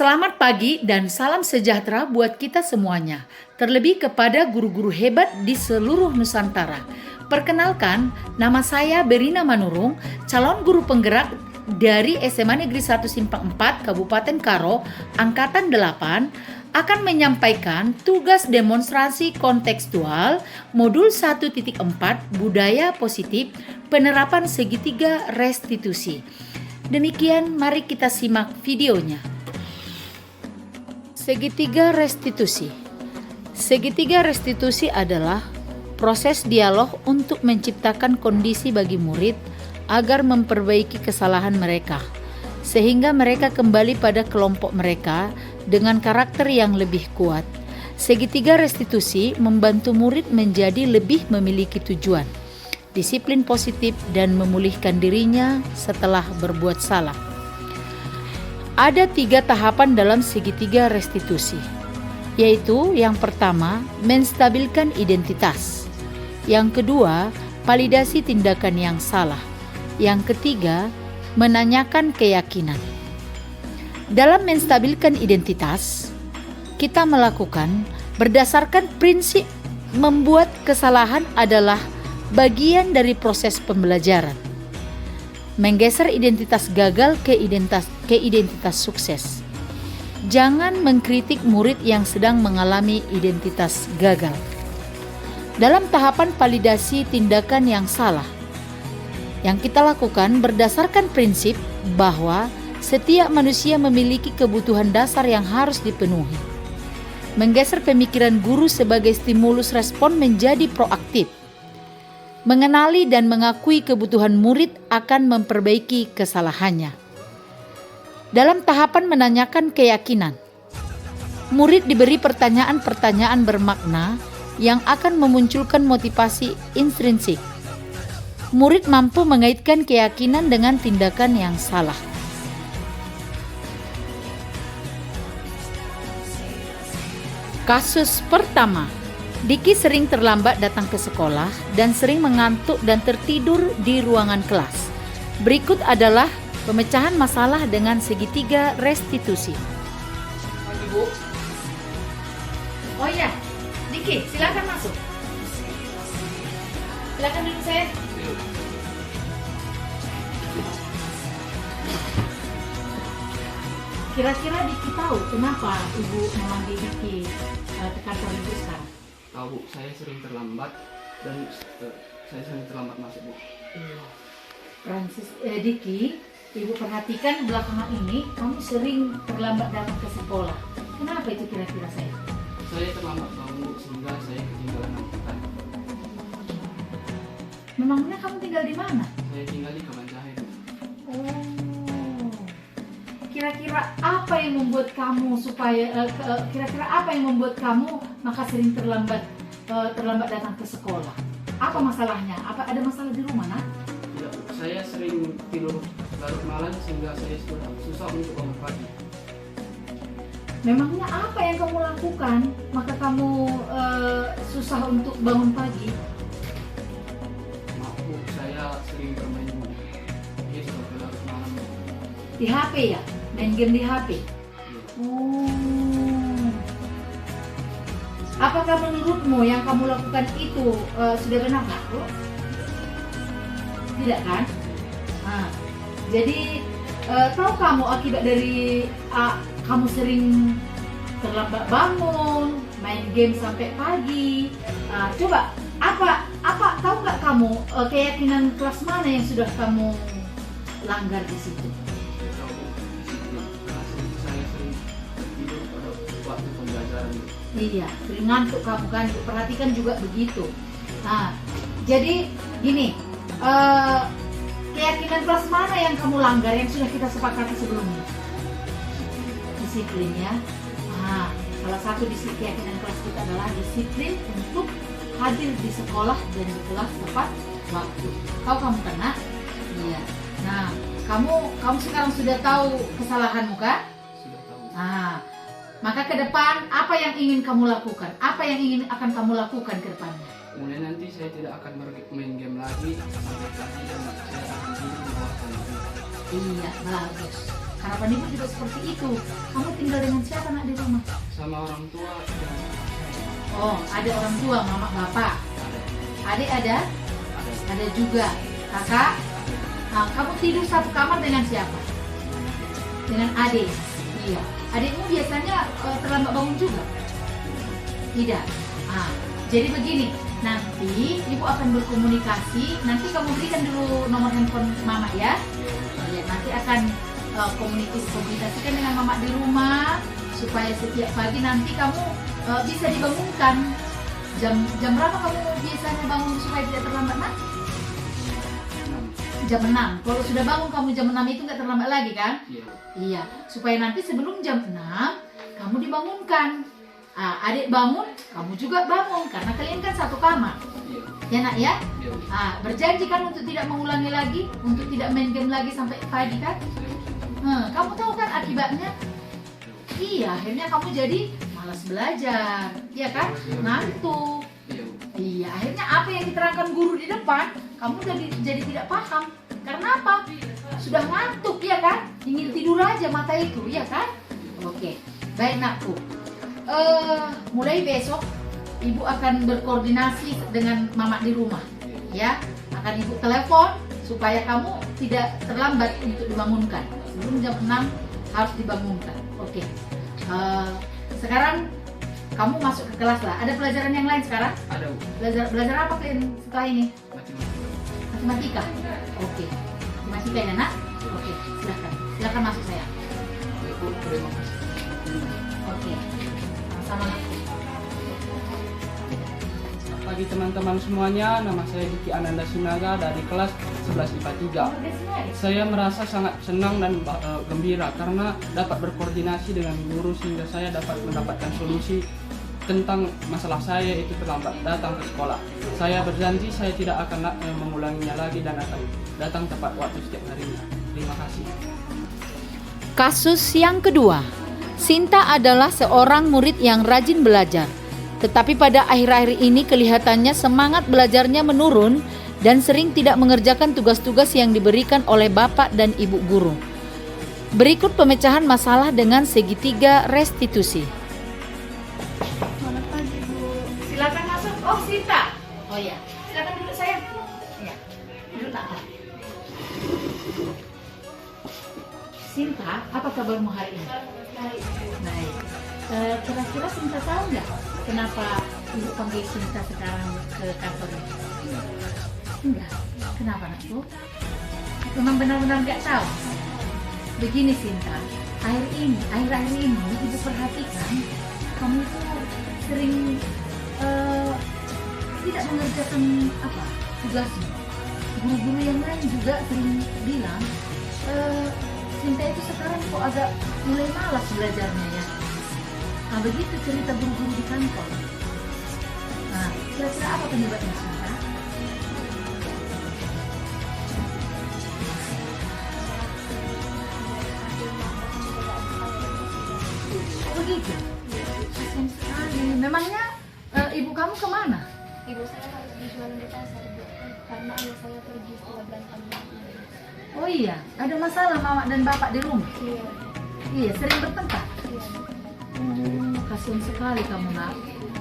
Selamat pagi dan salam sejahtera buat kita semuanya, terlebih kepada guru-guru hebat di seluruh Nusantara. Perkenalkan, nama saya Berina Manurung, calon guru penggerak dari SMA Negeri 1 Simpang 4 Kabupaten Karo, Angkatan 8, akan menyampaikan tugas demonstrasi kontekstual modul 1.4 Budaya Positif Penerapan Segitiga Restitusi. Demikian, mari kita simak videonya. Segitiga restitusi. Segitiga restitusi adalah proses dialog untuk menciptakan kondisi bagi murid agar memperbaiki kesalahan mereka, sehingga mereka kembali pada kelompok mereka dengan karakter yang lebih kuat. Segitiga restitusi membantu murid menjadi lebih memiliki tujuan, disiplin positif, dan memulihkan dirinya setelah berbuat salah. Ada 3 tahapan dalam segitiga restitusi, yaitu yang pertama, menstabilkan identitas. Yang kedua, validasi tindakan yang salah. Yang ketiga, menanyakan keyakinan. Dalam menstabilkan identitas, kita melakukan berdasarkan prinsip membuat kesalahan adalah bagian dari proses pembelajaran. Menggeser identitas gagal ke identitas sukses. Jangan mengkritik murid yang sedang mengalami identitas gagal. Dalam tahapan validasi tindakan yang salah, yang kita lakukan berdasarkan prinsip bahwa setiap manusia memiliki kebutuhan dasar yang harus dipenuhi. Menggeser pemikiran guru sebagai stimulus respon menjadi proaktif. Mengenali dan mengakui kebutuhan murid akan memperbaiki kesalahannya. Dalam tahapan menanyakan keyakinan, murid diberi pertanyaan-pertanyaan bermakna yang akan memunculkan motivasi intrinsik. Murid mampu mengaitkan keyakinan dengan tindakan yang salah. Kasus pertama, Diki sering terlambat datang ke sekolah dan sering mengantuk dan tertidur di ruangan kelas. Berikut adalah pemecahan masalah dengan segitiga restitusi. Bu. Oh iya, Diki, silakan masuk. Silakan duduk saya. Kira-kira Diki tahu kenapa Ibu memanggil Diki ke kantor Ibu sekarang? Tahu Bu, saya sering terlambat dan saya sering terlambat masuk Bu. Diki, Ibu perhatikan belakangan ini kamu sering terlambat datang ke sekolah. Kenapa itu kira-kira saya? Saya terlambat bangun sehingga saya ketinggalan angkutan. Memangnya kamu tinggal di mana? Saya tinggal di Kabanjahe Bu. Oh, kira-kira apa yang membuat kamu maka sering terlambat datang ke sekolah? Apa masalahnya? Apa ada masalah di rumah, nak? Tidak, saya sering tidur larut malam sehingga saya susah untuk bangun pagi. Memangnya apa yang kamu lakukan maka kamu susah untuk bangun pagi? Maaf Bu, saya sering bermain game sampai larut malam. Di HP ya? Main game di HP? Oh. Apakah menurutmu yang kamu lakukan itu sudah benar, Kak? Tidak kan? Nah, jadi tahu kamu akibat dari kamu sering terlambat bangun, main game sampai pagi. Coba apa tahu nggak kamu keyakinan kelas mana yang sudah kamu langgar di situ? Iya, sering ngantuk kamu kan, perhatikan juga begitu. Nah, jadi gini, keyakinan kelas mana yang kamu langgar yang sudah kita sepakati sebelumnya? Disiplin ya. Nah, salah satu keyakinan kelas kita adalah disiplin untuk hadir di sekolah dan di kelas tepat waktu. Tahu kamu kan, Nak? Iya. Nah, kamu sekarang sudah tahu kesalahanmu kan? Sudah tahu. Nah, maka ke depan apa yang ingin kamu lakukan? Apa yang akan kamu lakukan ke depannya? Kemudian nanti saya tidak akan main game lagi sampai pagi dan saya akan tidur di bawah pohon. Iya, bagus. harapan ibu juga seperti itu. Kamu tinggal dengan siapa nak di rumah? Sama orang tua dan Oh, ada orang tua, mama, bapak. Adik ada? Ada juga. Kakak? Nah, kamu tidur satu kamar dengan siapa? Dengan adik. Iya. Adikmu biasanya terlambat bangun juga? Tidak. Ah, jadi begini. Nanti ibu akan berkomunikasi. Nanti kamu berikan dulu nomor handphone mama ya. Iya, nanti akan komunikasikan dengan mama di rumah supaya setiap pagi nanti kamu bisa dibangunkan. Jam berapa kamu biasanya bangun supaya tidak terlambat nak? Jam 6. Kalau sudah bangun kamu jam 6 itu nggak terlambat lagi kan? iya. Iya, supaya nanti sebelum jam 6 kamu dibangunkan. Adik bangun, kamu juga bangun karena kalian kan satu kamar. Iya. Ya nak ya? Iya. Berjanji kan untuk tidak mengulangi lagi, untuk tidak main game lagi sampai pagi kan? Kamu tahu kan akibatnya? Iya, akhirnya kamu jadi malas belajar, iya kan? Ngantuk. Iya. Iya, akhirnya apa yang diterangkan guru di depan, kamu jadi tidak paham. Karena apa? Sudah ngantuk, ya kan? Ingin tidur aja mata itu, ya kan? Oke, baik nakku. Mulai besok, ibu akan berkoordinasi dengan mama di rumah, ya. Akan ibu telepon supaya kamu tidak terlambat untuk dibangunkan. Sebelum jam 6 harus dibangunkan. Oke. Sekarang kamu masuk ke kelas lah. Ada pelajaran yang lain sekarang? Ada Bu. Belajar apa setelah ini? Matematika. Matematika. Oke. Matematika ya nak? Oke. Silakan masuk saya. Bu, terima kasih. Oke. Sama nak. Pagi teman-teman semuanya, nama saya Diki Ananda Sinaga dari kelas 11 IPA 3. Saya merasa sangat senang dan gembira karena dapat berkoordinasi dengan guru sehingga saya dapat mendapatkan solusi tentang masalah saya itu terlambat datang ke sekolah. Saya berjanji saya tidak akan mengulanginya lagi dan akan datang tepat waktu setiap harinya. Terima kasih. Kasus yang kedua, Sinta adalah seorang murid yang rajin belajar. Tetapi pada akhir-akhir ini kelihatannya semangat belajarnya menurun dan sering tidak mengerjakan tugas-tugas yang diberikan oleh bapak dan ibu guru. Berikut pemecahan masalah dengan segitiga restitusi. Selamat pagi, Bu. Silakan masuk. Oh, Sinta. Oh ya, silakan duduk sayang. Ya, duduk nak. Sinta, apa kabarmu hari ini? Baik, Bu. Baik. Kira-kira Sinta tahu nggak kenapa ibu panggil Sinta sekarang ke kantor ini? Enggak. Kenapa nakku? Memang benar-benar nggak tahu. Begini Sinta, akhir-akhir ini ibu perhatikan kamu itu sering tidak mengerjakan tugasmu. Guru-guru yang lain juga sering bilang Sinta itu sekarang kok agak mulai malas belajarnya ya. Nah, begitu cerita guru-guru di kantor. Nah, kira-kira apa penyebabnya Sinta? Oh begitu? Kasian sekali. Memangnya ibu kamu kemana? Ibu saya harus dijual di pasar, Bu. Karena ayah saya pergi setelah berantem. Oh iya, ada masalah mama dan bapak di rumah? Iya. Iya, sering bertengkar? Iya. Kasian sekali kamu nak.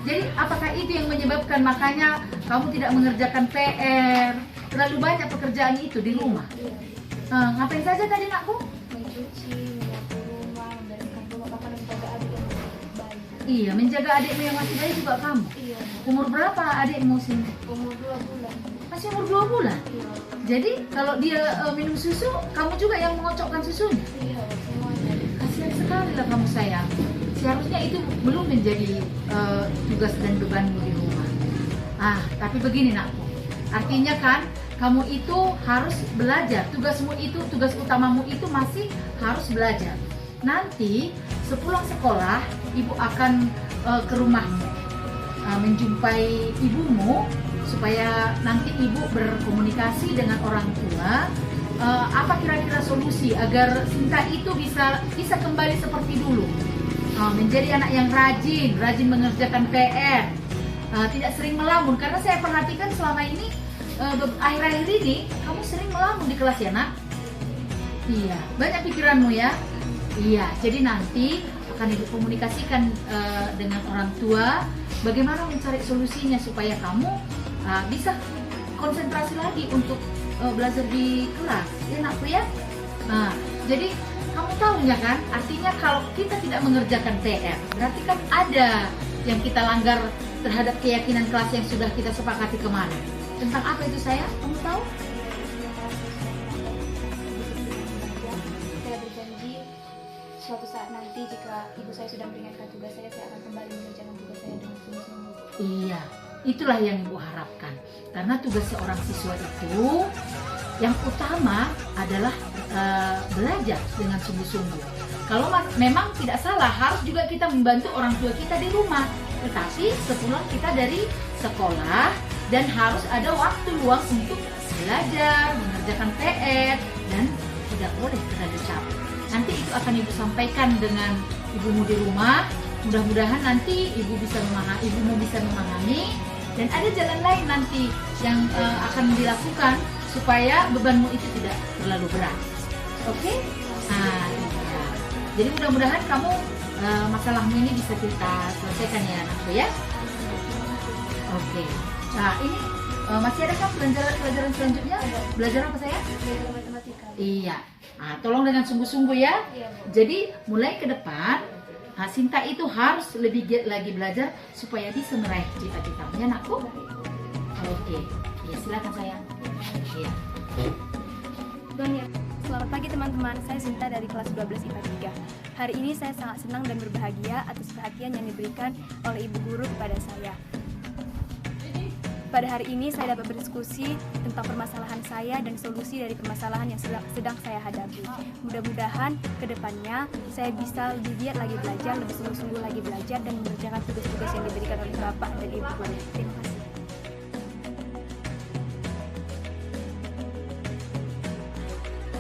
Jadi apakah itu yang menyebabkan makanya kamu tidak mengerjakan PR? Terlalu banyak pekerjaan itu di rumah. Iya. Ngapain saja tadi nakku? Mencuci, menyapu rumah, membereskan rumah, bahkan menjaga adik yang masih bayi. Iya, menjaga adikmu yang masih bayi juga kamu. Iya. Umur berapa adikmu Sinta? Umur 2 bulan. Masih umur 2 bulan? Iya. Jadi kalau dia minum susu, kamu juga yang mengocokkan susunya? Iya, semuanya. Kasian sekali lah kamu sayang. Seharusnya itu belum menjadi tugas dan bebanmu di rumah. Tapi begini nakku. Artinya kan kamu itu harus belajar. Tugasmu itu, tugas utamamu itu masih harus belajar. Nanti sepulang sekolah, ibu akan ke rumahmu, menjumpai ibumu supaya nanti ibu berkomunikasi dengan orang tua. Apa kira-kira solusi agar Sinta itu bisa kembali seperti dulu, menjadi anak yang rajin mengerjakan PR, tidak sering melamun. Karena saya perhatikan selama ini akhir-akhir ini kamu sering melamun di kelas ya nak. Iya, banyak pikiranmu ya. Iya, jadi nanti akan Ibu komunikasikan dengan orang tua bagaimana mencari solusinya supaya kamu bisa konsentrasi lagi untuk belajar di kelas, ya nakku ya. Nah, jadi kamu tahu ya kan, artinya kalau kita tidak mengerjakan PR, berarti kan ada yang kita langgar terhadap keyakinan kelas yang sudah kita sepakati kemarin. Tentang apa itu saya? Kamu tahu? Saya berjanji suatu saat nanti jika ibu saya sudah meringankan tugas saya akan kembali mengerjakan tugas saya dengan sungguh-sungguh. Iya, itulah yang Ibu harapkan. Karena tugas seorang siswa itu yang utama adalah belajar dengan sungguh-sungguh. Kalau memang tidak salah, harus juga kita membantu orang tua kita di rumah. Tetapi sepulang kita dari sekolah dan harus ada waktu luang untuk belajar, mengerjakan PR, dan tidak boleh terlalu capek. Nanti itu akan Ibu sampaikan dengan ibumu di rumah. Mudah-mudahan nanti ibumu bisa memahami, dan ada jalan lain nanti yang akan dilakukan supaya bebanmu itu tidak terlalu berat. Oke? Nah, iya. Jadi mudah-mudahan kamu masalahmu ini bisa kita selesaikan ya anakku ya. Oke. Nah ini masih ada kan pelajaran selanjutnya? Belajar apa saya? Belajar matematika. Iya. Nah, tolong dengan sungguh-sungguh ya. Iya, Bu. Jadi mulai ke depan, Sinta itu harus lebih giat lagi belajar supaya bisa meraih cita-citanya, nakku. Oke. Ya silakan sayang. Iya. Ya. Selamat pagi teman-teman, saya Sinta dari kelas 12 IPA 3. Hari ini saya sangat senang dan berbahagia atas perhatian yang diberikan oleh ibu guru kepada saya. Pada hari ini saya dapat berdiskusi tentang permasalahan saya dan solusi dari permasalahan yang sedang saya hadapi. Mudah-mudahan ke depannya saya bisa lebih giat lagi belajar, lebih sungguh-sungguh lagi belajar dan mengerjakan tugas-tugas yang diberikan oleh Bapak dan Ibu guru. Terima kasih.